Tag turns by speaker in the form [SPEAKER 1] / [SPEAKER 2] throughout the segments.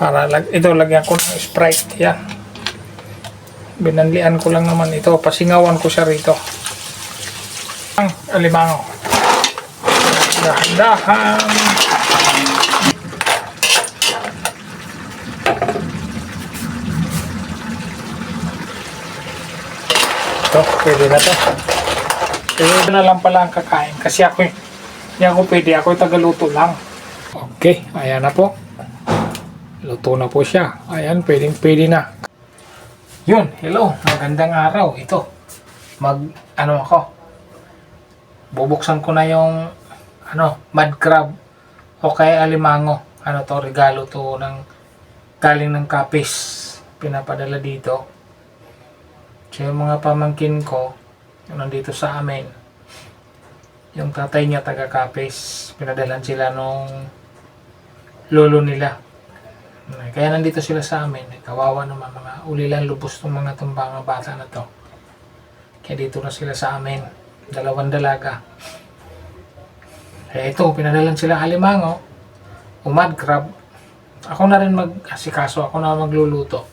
[SPEAKER 1] Para ito, lagyan ko ng Sprite. Yan. Binanlian ko lang naman ito. Pasingawan ko siya rito. Ang alimango. Dahan-dahan. Ito, pwede na to. Pwede na lang pala ang kakain. Kasi ako, hindi ako pwede. Ako tagaluto lang. Okay, ayan na po. Luto na po siya. Ayan, pwede na. Yun, hello. Magandang araw. Ito. Ako. Bubuksan ko na yung, mud crab. O kaya alimango. Regalo to galing ng Kapis. Pinapadala dito. So, yung mga pamangkin ko, nandito sa amin. Yung tatay niya taga Kapis. Pinadalan sila nung lolo nila. Kaya nandito sila sa amin. Kawawa naman, mga ulilan lubos ng mga tumbang bata na to. Kaya dito na sila sa amin. 2 dalaga. Kaya ito, pinadalan sila alimango, mud crab. Ako na rin mag-asikaso, ako na magluluto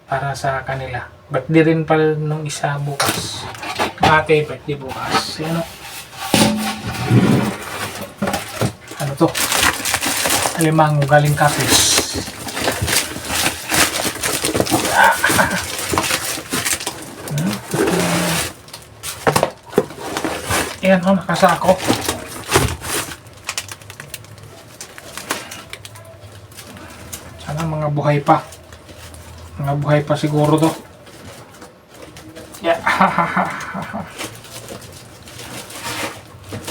[SPEAKER 1] para sa kanila. Birthday rin pala nung isa bukas. Ate, birthday bukas. Ano to? Alimango galing Kapis. Ayan nakasako. Sana mga buhay pa. Mga buhay pa siguro to. Yeah.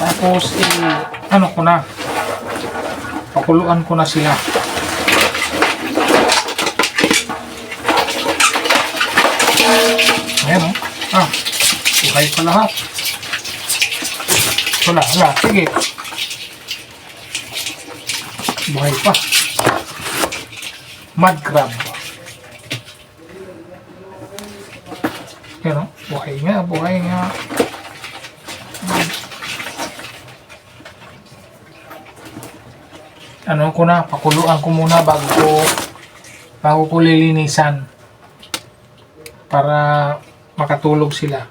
[SPEAKER 1] Tapos, ko na. Pakuluan ko na sila. Ayan buhay pa lahat. Wala, sige. Buhay pa. Mud crab. Ayan buhay nga. Pakuluan ko muna bago ko lilinisan para makatulog sila.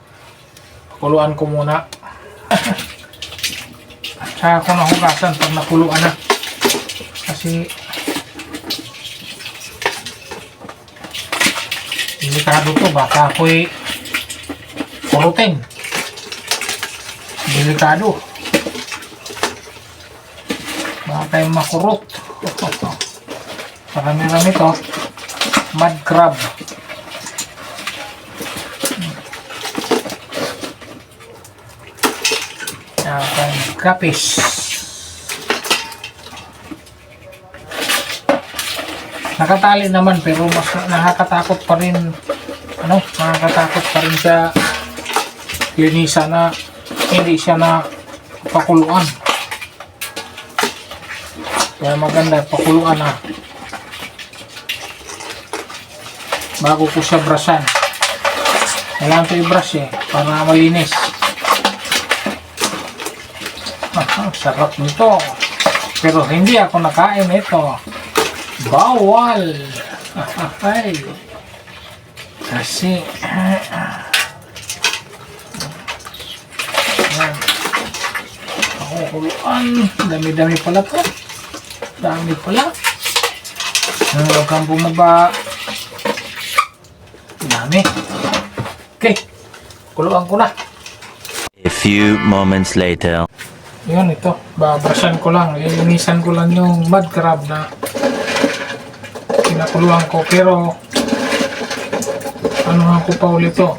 [SPEAKER 1] Pakuluan ko muna. Saka ako nahugasan pag nakuluan na. Kasi delikado to, baka ako'y pulutin. Delikado. Baka kayo makurot. Marami-rami to. Mud crab. Kapis. Nakatali naman pero mas nakakatakot pa rin sa linisan na hindi siya na pakuluan. Kaya maganda pakuluan na bago ko siya brushan. Kailangan ito i-brush para malinis. Sarap nito. Pero hindi ako nakain ito. Bawal. Kasi kuluan. Dami-dami pala to. Dami pala. Huwag kang bumaba. Dami. Okay. Kuluan ko na.
[SPEAKER 2] A few moments later.
[SPEAKER 1] Yun, ito. Babrasan ko lang. Lilinisan ko lang yung mud crab na pinakuluan ko. Pero, ko pa ulit ito.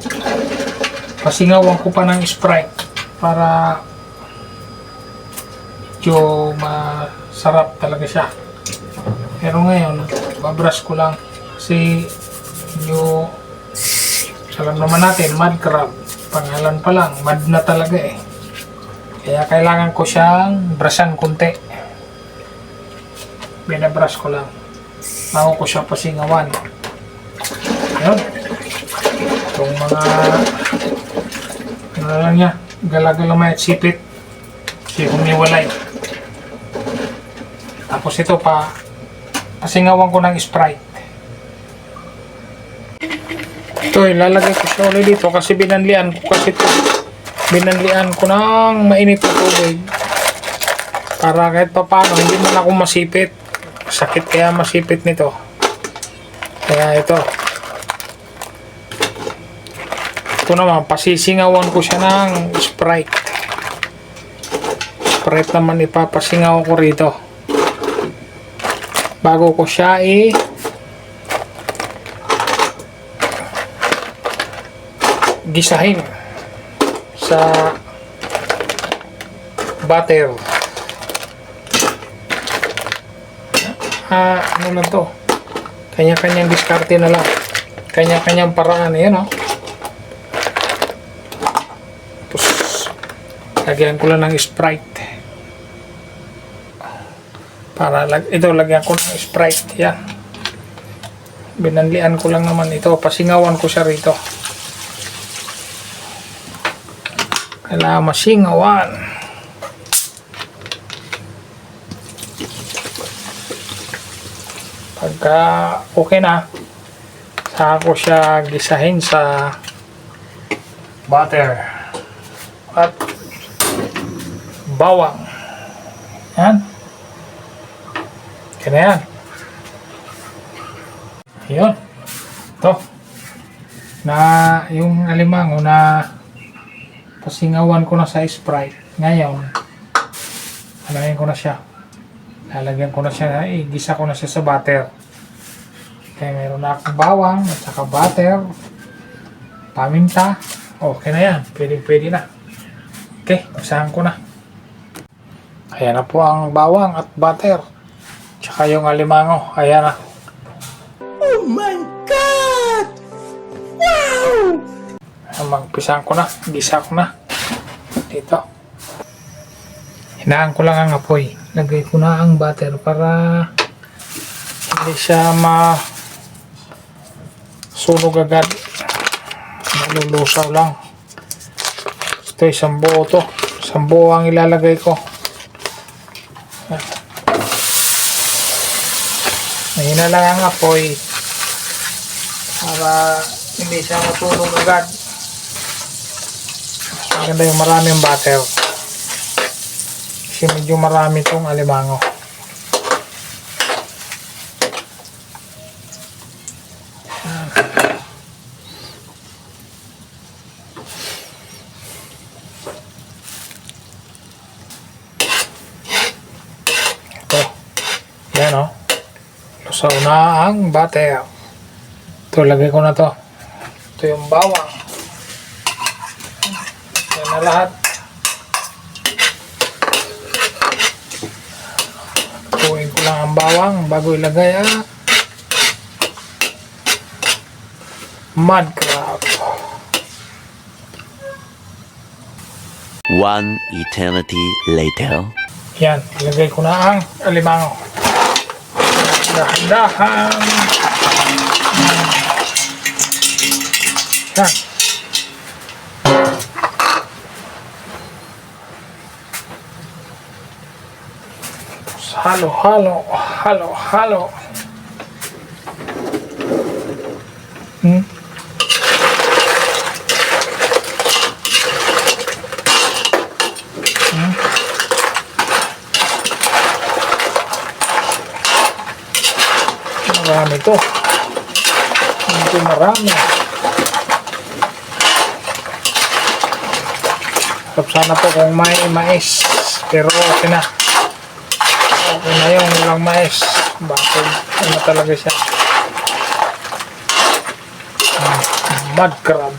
[SPEAKER 1] Pasingawan ko pa ng Sprite para medyo masarap talaga siya. Pero ngayon, babrush ko lang. Kasi, medyo, alam naman natin, mud crab. Pangalan pa lang, mud na talaga Kaya kailangan ko siyang brushan konti. Binabrush ko lang. Bago ko siya pasingawan. Ayun. Itong mga lang niya. Gala-galamay at sipit. Si humiwalay. Tapos ito pasingawan ko ng Sprite. Ito, ilalagay ko siya ulit dito kasi binanlian ko kasi ito. Binanlian ko ng mainit na tubig. Para kahit pa paano, hindi man ako masipit. Sakit kaya masipit nito. Kaya ito. Ito naman, pasisingawan ko siya ng Sprite. Sprite naman ipapasingaw ko rito. Bago ko siya gisahin sa butter. Ano na to? Kanya-kanyang diskarte na lang. Kanya-kanyang paraan. Ayan, oh. Tapos, lagyan ko lang ng Sprite. Ito, lagyan ko ng Sprite. Yan. Binanlian ko lang naman ito. Pasingawan ko siya rito. Kailangan masingawan. Pagka okay na, saka ko siya gisahin sa butter at bawang. Yan. Okay na yan. Yun. Ito. Na yung alimango na pasingawan ko na sa Sprite. Ngayon, lalagyan ko na siya. Lalagyan ko na siya. Gisa ko na siya sa butter. Kaya meron na akong bawang at saka butter. Paminta. Okay na yan. Pwede na. Okay, usahan ko na. Ayan na po ang bawang at butter. Tsaka yung alimango. Ayan na.
[SPEAKER 3] Oh my God! Wow!
[SPEAKER 1] Magpisahan ko na. Gisa ko na. Dito. Hinaan ko lang ang apoy. Lagay ko na ang butter para hindi siya sunog agad. Malulusaw lang. Ito, isang buo to. Isang buo ang ilalagay ko. Mahina lang ang apoy para hindi siya masunog agad. Maganda yung maraming butter. Kasi medyo marami itong alimango. Ito. Yan, o. Lusaw na ang butter. Ito, lagay ko na to. Ito yung bawang. Yan na lahat. Tuwin ko lang ang bawang bago ilagay mud crab.
[SPEAKER 2] One eternity later.
[SPEAKER 1] Yan, ilagay ko na ang alimango. Dahan-dahan. Yan. Halo, halo, halo, halo. Marami to. Hindi marami. Sana po kung may mais. Pero okay na. Okay na yung walang mais. Bakit? Ano talaga siya? Mud crab.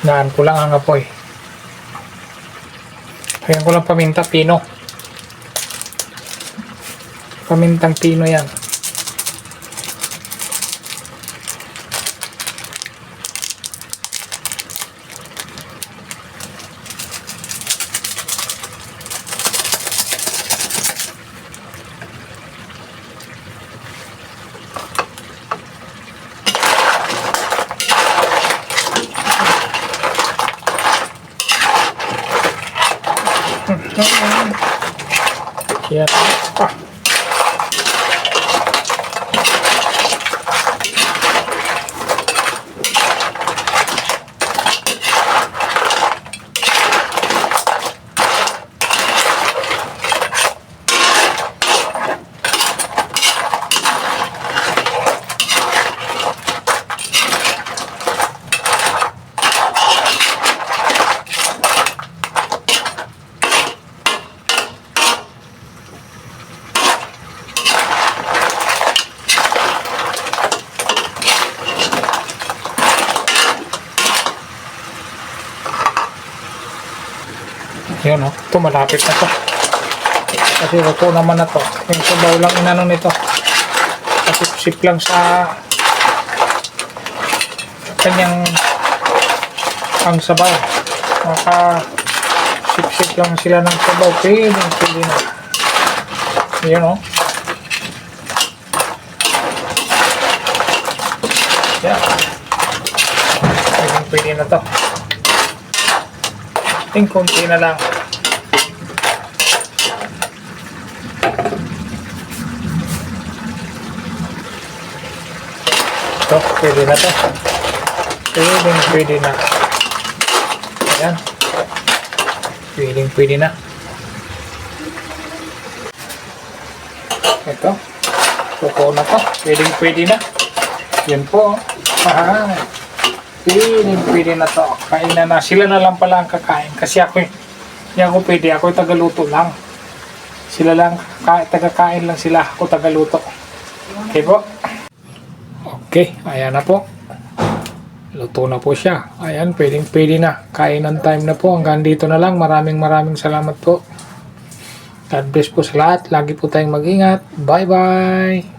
[SPEAKER 1] Naan ko lang ang apoy. Kaya ko lang paminta pino. Pamintang pino yan. Yan. Ah. Yun o, ito malapit na to. Kasi ito naman na to. Yung sabaw lang inano nito. Kasip-sip lang sa kanyang ang sabaw. Maka sip-sip lang sila ng sabaw. Pwede na. Yun o. Yan. Pwede na to. Konti na lang. Ito, pwede na to. Pwede na. Ayan. Pwede na. Ito. Tuko na to. Pwede na. Yan po. Pwede na to. Kain na. Sila na lang pala ang kakain. Kasi ako pwede. Ako tagaluto lang. Sila lang, tagakain lang sila. Ako tagaluto. Okay po? Okay, ayan na po. Luto na po siya. Ayan, pwede na. Kainan time na po. Hanggang dito na lang. Maraming salamat po. God bless po sa lahat. Lagi po tayong mag-ingat. Bye-bye!